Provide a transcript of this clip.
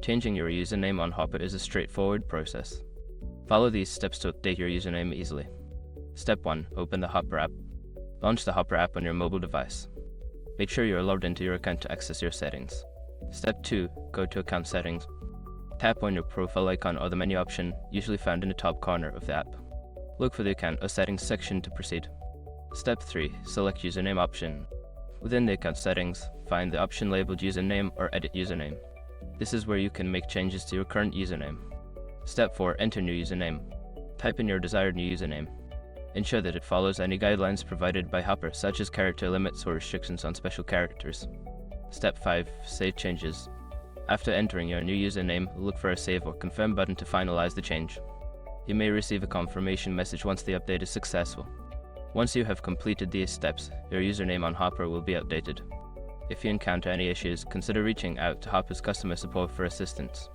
Changing your username on Hopper is a straightforward process. Follow these steps to update your username easily. Step 1. Open the Hopper app. Launch the Hopper app on your mobile device. Make sure you are logged into your account to access your settings. Step 2. Go to Account Settings. Tap on your profile icon or the menu option, usually found in the top corner of the app. Look for the Account or Settings section to proceed. Step 3. Select Username option. Within the Account Settings, find the option labeled Username or Edit Username. This is where you can make changes to your current username. Step 4. Enter new username. Type in your desired new username. Ensure that it follows any guidelines provided by Hopper, such as character limits or restrictions on special characters. Step 5. Save changes. After entering your new username, look for a Save or Confirm button to finalize the change. You may receive a confirmation message once the update is successful. Once you have completed these steps, your username on Hopper will be updated. If you encounter any issues, consider reaching out to Hopper's customer support for assistance.